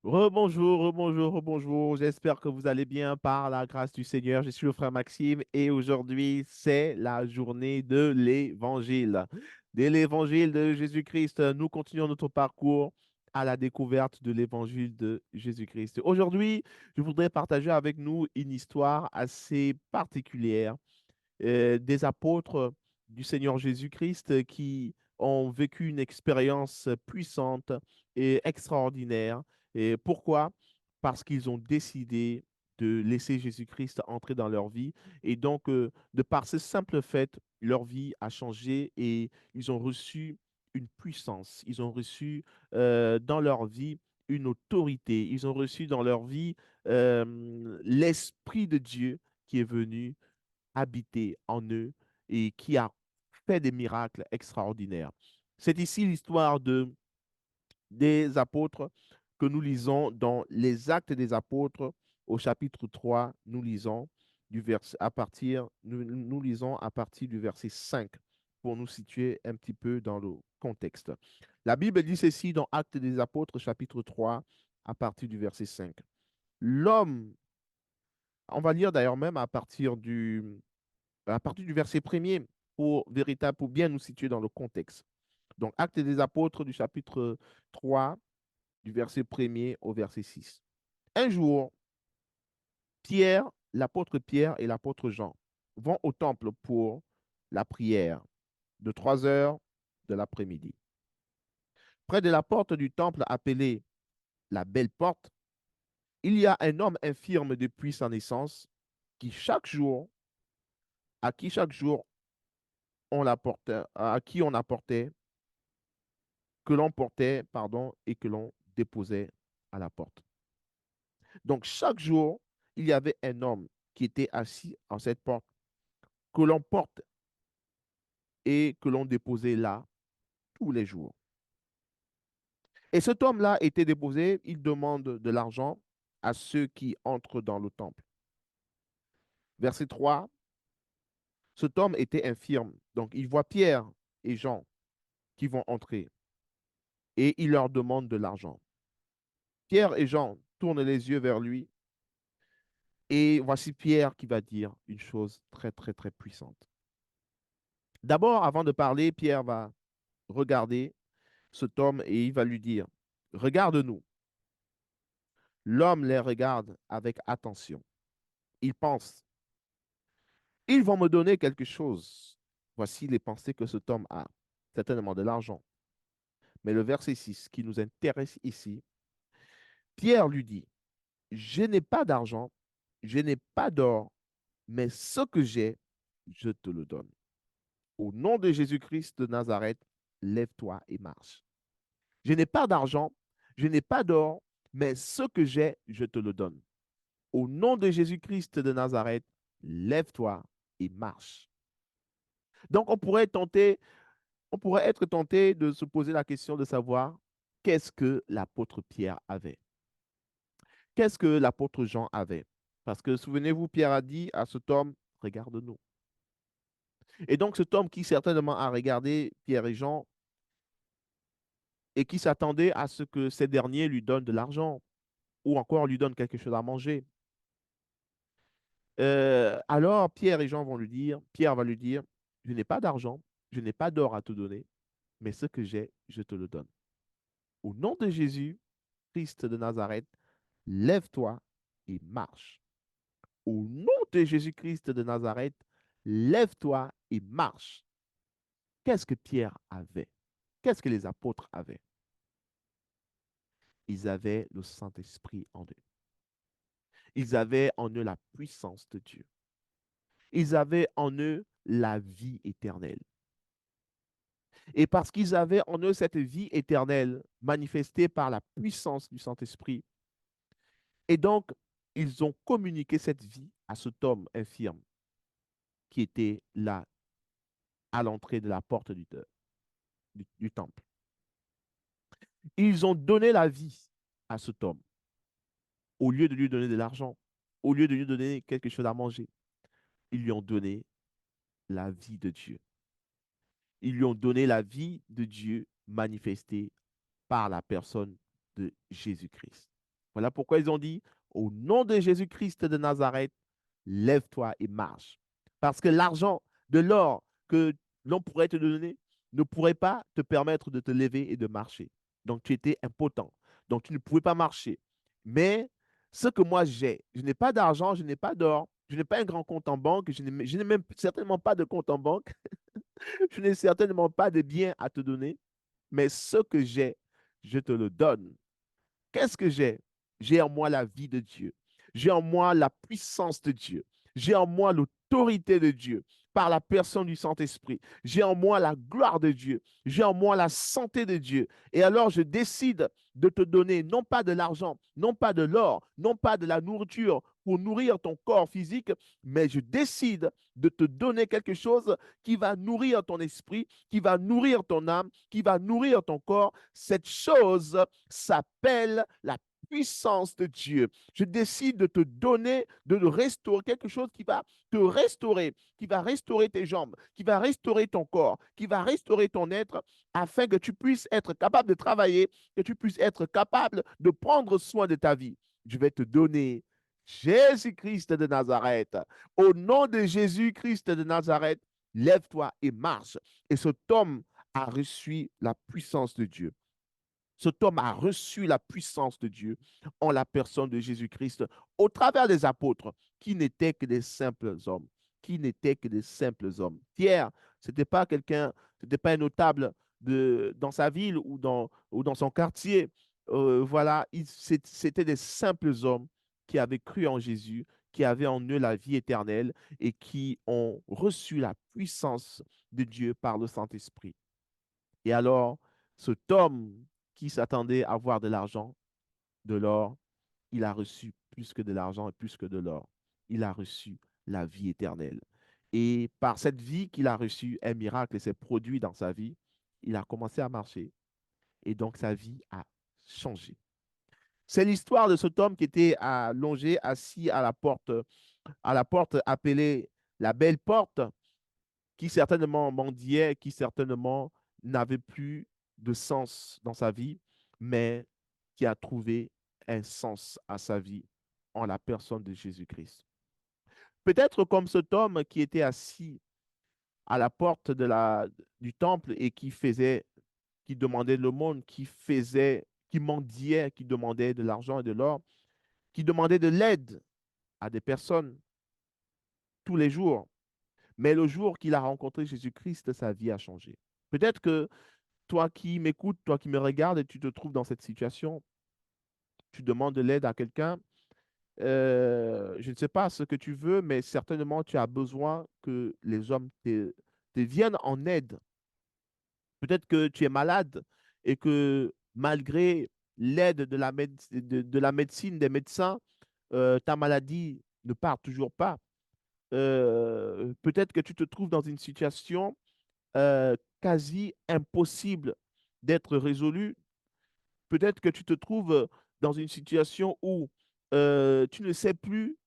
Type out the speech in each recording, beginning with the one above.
Rebonjour, rebonjour, rebonjour. J'espère que vous allez bien par la grâce du Seigneur. Je suis le frère Maxime et aujourd'hui, c'est la journée de l'Évangile. De l'Évangile de Jésus-Christ, nous continuons notre parcours à la découverte de l'Évangile de Jésus-Christ. Aujourd'hui, je voudrais partager avec nous une histoire assez particulière des apôtres du Seigneur Jésus-Christ qui ont vécu une expérience puissante et extraordinaire. Et pourquoi? Parce qu'ils ont décidé de laisser Jésus-Christ entrer dans leur vie. Et donc, de par ce simple fait, leur vie a changé et ils ont reçu une puissance. Ils ont reçu dans leur vie une autorité. Ils ont reçu dans leur vie l'Esprit de Dieu qui est venu habité en eux et qui a fait des miracles extraordinaires. C'est ici l'histoire des apôtres que nous lisons dans les Actes des apôtres au chapitre 3. Nous lisons nous lisons à partir du verset 5 pour nous situer un petit peu dans le contexte. La Bible dit ceci dans Actes des apôtres chapitre 3 à partir du verset 5. L'homme, on va lire d'ailleurs même à partir du verset premier pour bien nous situer dans le contexte. Donc, Actes des apôtres du chapitre 3 du verset premier au verset 6. Un jour, l'apôtre Pierre et l'apôtre Jean vont au temple pour la prière de 3 heures de l'après-midi. Près de la porte du temple appelée la Belle Porte, il y a un homme infirme depuis sa naissance qui chaque jour, à qui chaque jour à qui on apportait que l'on portait, pardon, et que l'on déposait à la porte. Donc, chaque jour, il y avait un homme qui était assis à cette porte, que l'on porte et que l'on déposait là tous les jours. Et cet homme-là était déposé, il demande de l'argent à ceux qui entrent dans le temple. Verset 3, cet homme était infirme. Donc, il voit Pierre et Jean qui vont entrer et il leur demande de l'argent. Pierre et Jean tournent les yeux vers lui. Et voici Pierre qui va dire une chose très, très, très puissante. D'abord, avant de parler, Pierre va regarder cet homme et il va lui dire, regarde-nous. L'homme les regarde avec attention. Il pense, ils vont me donner quelque chose. Voici les pensées que cet homme a, certainement de l'argent. Mais le verset 6 qui nous intéresse ici, Pierre lui dit, je n'ai pas d'argent, je n'ai pas d'or, mais ce que j'ai, je te le donne. Au nom de Jésus-Christ de Nazareth, lève-toi et marche. Je n'ai pas d'argent, je n'ai pas d'or, mais ce que j'ai, je te le donne. Au nom de Jésus-Christ de Nazareth, lève-toi et marche. Donc, on pourrait être tenté de se poser la question de savoir qu'est-ce que l'apôtre Pierre avait? Qu'est-ce que l'apôtre Jean avait? Parce que souvenez-vous, Pierre a dit à cet homme, regarde-nous. Et donc, cet homme qui certainement a regardé Pierre et Jean et qui s'attendait à ce que ces derniers lui donnent de l'argent ou encore lui donnent quelque chose à manger. Alors Pierre et Jean vont lui dire, Pierre va lui dire, je n'ai pas d'argent, je n'ai pas d'or à te donner, mais ce que j'ai, je te le donne. Au nom de Jésus, Christ de Nazareth, lève-toi et marche. Au nom de Jésus-Christ de Nazareth, lève-toi et marche. Qu'est-ce que Pierre avait? Qu'est-ce que les apôtres avaient? Ils avaient le Saint-Esprit en eux. Ils avaient en eux la puissance de Dieu. Ils avaient en eux la vie éternelle. Et parce qu'ils avaient en eux cette vie éternelle manifestée par la puissance du Saint-Esprit, et donc ils ont communiqué cette vie à cet homme infirme qui était là à l'entrée de la porte du temple. Ils ont donné la vie à cet homme au lieu de lui donner de l'argent, au lieu de lui donner quelque chose à manger. Ils lui ont donné la vie de Dieu. Ils lui ont donné la vie de Dieu manifestée par la personne de Jésus-Christ. Voilà pourquoi ils ont dit, au nom de Jésus-Christ de Nazareth, lève-toi et marche. Parce que l'argent, de l'or que l'on pourrait te donner ne pourrait pas te permettre de te lever et de marcher. Donc tu étais impotent. Donc tu ne pouvais pas marcher. Mais ce que moi j'ai, je n'ai pas d'argent, je n'ai pas d'or, je n'ai pas un grand compte en banque, je n'ai même certainement pas de compte en banque, je n'ai certainement pas de biens à te donner, mais ce que j'ai, je te le donne. Qu'est-ce que j'ai? J'ai en moi la vie de Dieu. J'ai en moi la puissance de Dieu. J'ai en moi l'autorité de Dieu par la personne du Saint-Esprit. J'ai en moi la gloire de Dieu. J'ai en moi la santé de Dieu. Et alors je décide de te donner non pas de l'argent, non pas de l'or, non pas de la nourriture pour nourrir ton corps physique, mais je décide de te donner quelque chose qui va nourrir ton esprit, qui va nourrir ton âme, qui va nourrir ton corps. Cette chose s'appelle la puissance de Dieu. Je décide de te donner, de te restaurer quelque chose qui va te restaurer, qui va restaurer tes jambes, qui va restaurer ton corps, qui va restaurer ton être, afin que tu puisses être capable de travailler, que tu puisses être capable de prendre soin de ta vie. Je vais te donner Jésus-Christ de Nazareth. Au nom de Jésus-Christ de Nazareth, lève-toi et marche. Et cet homme a reçu la puissance de Dieu. Cet homme a reçu la puissance de Dieu en la personne de Jésus-Christ au travers des apôtres qui n'étaient que des simples hommes, qui n'étaient que des simples hommes. Pierre, ce n'était pas quelqu'un, ce n'était pas un notable dans sa ville ou dans son quartier. Voilà, c'était des simples hommes qui avaient cru en Jésus, qui avaient en eux la vie éternelle et qui ont reçu la puissance de Dieu par le Saint-Esprit. Et alors, cet homme qui s'attendait à avoir de l'argent, de l'or, il a reçu plus que de l'argent et plus que de l'or. Il a reçu la vie éternelle. Et par cette vie qu'il a reçue, un miracle s'est produit dans sa vie. Il a commencé à marcher et donc sa vie a changé. C'est l'histoire de cet homme qui était allongé, assis à la porte appelée la belle porte, qui certainement mendiait, qui certainement n'avait plus de sens dans sa vie, mais qui a trouvé un sens à sa vie en la personne de Jésus-Christ. Peut-être comme cet homme qui était assis à la porte du temple et qui demandait le monde, qui mendiait, qui demandait de l'argent et de l'or, qui demandait de l'aide à des personnes tous les jours. Mais le jour qu'il a rencontré Jésus-Christ, sa vie a changé. Peut-être que toi qui m'écoutes, toi qui me regardes et tu te trouves dans cette situation, tu demandes de l'aide à quelqu'un. Je ne sais pas ce que tu veux, mais certainement tu as besoin que les hommes te viennent en aide. Peut-être que tu es malade et que malgré l'aide de la médecine, des médecins, ta maladie ne part toujours pas. Peut-être que tu te trouves dans une situation quasi impossible d'être résolue. Peut-être que tu te trouves dans une situation où tu ne sais plus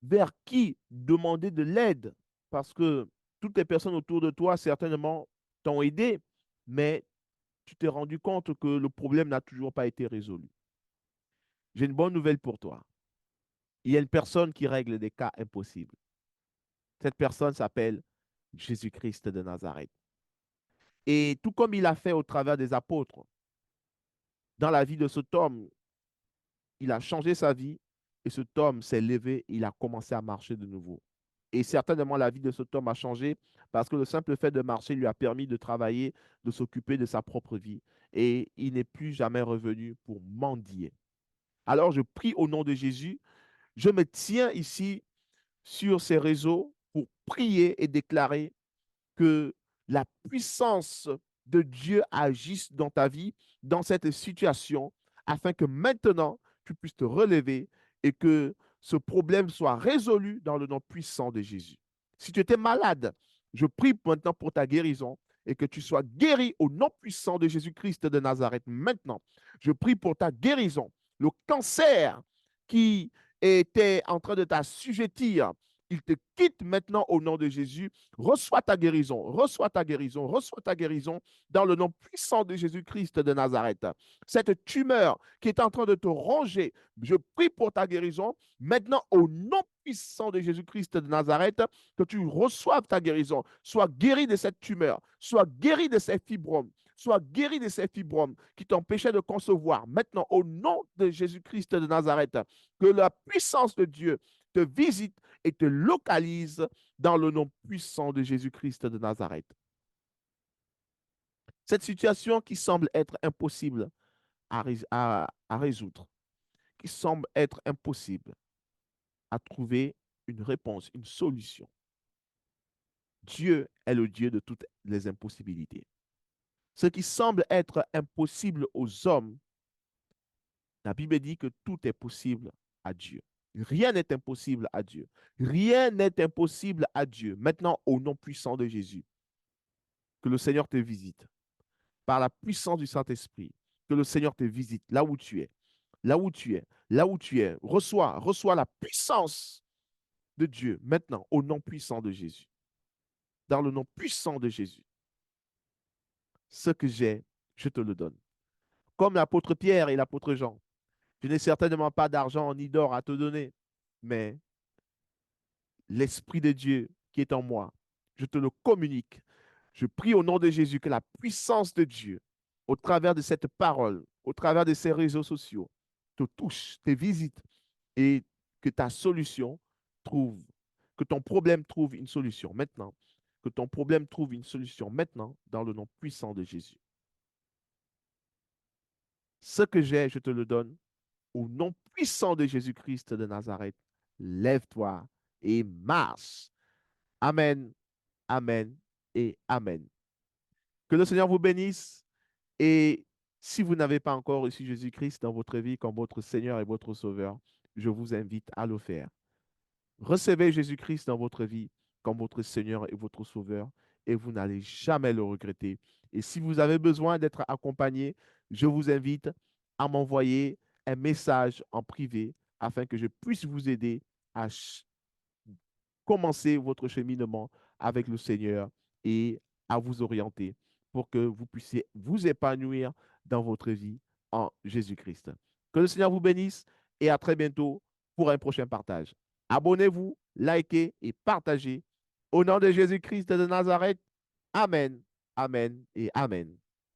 vers qui demander de l'aide parce que toutes les personnes autour de toi, certainement, t'ont aidé, mais tu t'es rendu compte que le problème n'a toujours pas été résolu. J'ai une bonne nouvelle pour toi. Il y a une personne qui règle des cas impossibles. Cette personne s'appelle Jésus-Christ de Nazareth. Et tout comme il a fait au travers des apôtres, dans la vie de cet homme, il a changé sa vie et cet homme s'est levé, il a commencé à marcher de nouveau. Et certainement, la vie de cet homme a changé parce que le simple fait de marcher lui a permis de travailler, de s'occuper de sa propre vie. Et il n'est plus jamais revenu pour mendier. Alors, je prie au nom de Jésus. Je me tiens ici sur ces réseaux pour prier et déclarer que la puissance de Dieu agisse dans ta vie, dans cette situation, afin que maintenant, tu puisses te relever et que ce problème soit résolu dans le nom puissant de Jésus. Si tu étais malade, je prie maintenant pour ta guérison et que tu sois guéri au nom puissant de Jésus-Christ de Nazareth. Maintenant, je prie pour ta guérison. Le cancer qui était en train de t'assujettir Il te quitte maintenant au nom de Jésus. Reçois ta guérison, reçois ta guérison, reçois ta guérison dans le nom puissant de Jésus-Christ de Nazareth. Cette tumeur qui est en train de te ronger, je prie pour ta guérison. Maintenant, au nom puissant de Jésus-Christ de Nazareth, que tu reçoives ta guérison. Sois guéri de cette tumeur, sois guéri de ces fibromes, sois guéri de ces fibromes qui t'empêchaient de concevoir. Maintenant, au nom de Jésus-Christ de Nazareth, que la puissance de Dieu te visite et te localise dans le nom puissant de Jésus-Christ de Nazareth. Cette situation qui semble être impossible à résoudre, qui semble être impossible à trouver une réponse, une solution. Dieu est le Dieu de toutes les impossibilités. Ce qui semble être impossible aux hommes, la Bible dit que tout est possible à Dieu. Rien n'est impossible à Dieu. Rien n'est impossible à Dieu. Maintenant, au nom puissant de Jésus, que le Seigneur te visite par la puissance du Saint-Esprit. Que le Seigneur te visite là où tu es, là où tu es, là où tu es. Reçois la puissance de Dieu maintenant, au nom puissant de Jésus. Dans le nom puissant de Jésus. Ce que j'ai, je te le donne. Comme l'apôtre Pierre et l'apôtre Jean. Je n'ai certainement pas d'argent ni d'or à te donner, mais l'Esprit de Dieu qui est en moi, je te le communique. Je prie au nom de Jésus que la puissance de Dieu, au travers de cette parole, au travers de ces réseaux sociaux, te touche, te visite et que ta solution trouve, que ton problème trouve une solution maintenant. Que ton problème trouve une solution maintenant dans le nom puissant de Jésus. Ce que j'ai, je te le donne au nom puissant de Jésus-Christ de Nazareth. Lève-toi et marche. Amen, amen et amen. Que le Seigneur vous bénisse et si vous n'avez pas encore reçu Jésus-Christ dans votre vie comme votre Seigneur et votre Sauveur, je vous invite à le faire. Recevez Jésus-Christ dans votre vie comme votre Seigneur et votre Sauveur et vous n'allez jamais le regretter. Et si vous avez besoin d'être accompagné, je vous invite à m'envoyer un message en privé afin que je puisse vous aider à commencer votre cheminement avec le Seigneur et à vous orienter pour que vous puissiez vous épanouir dans votre vie en Jésus-Christ. Que le Seigneur vous bénisse et à très bientôt pour un prochain partage. Abonnez-vous, likez et partagez. Au nom de Jésus-Christ de Nazareth, Amen, Amen et Amen.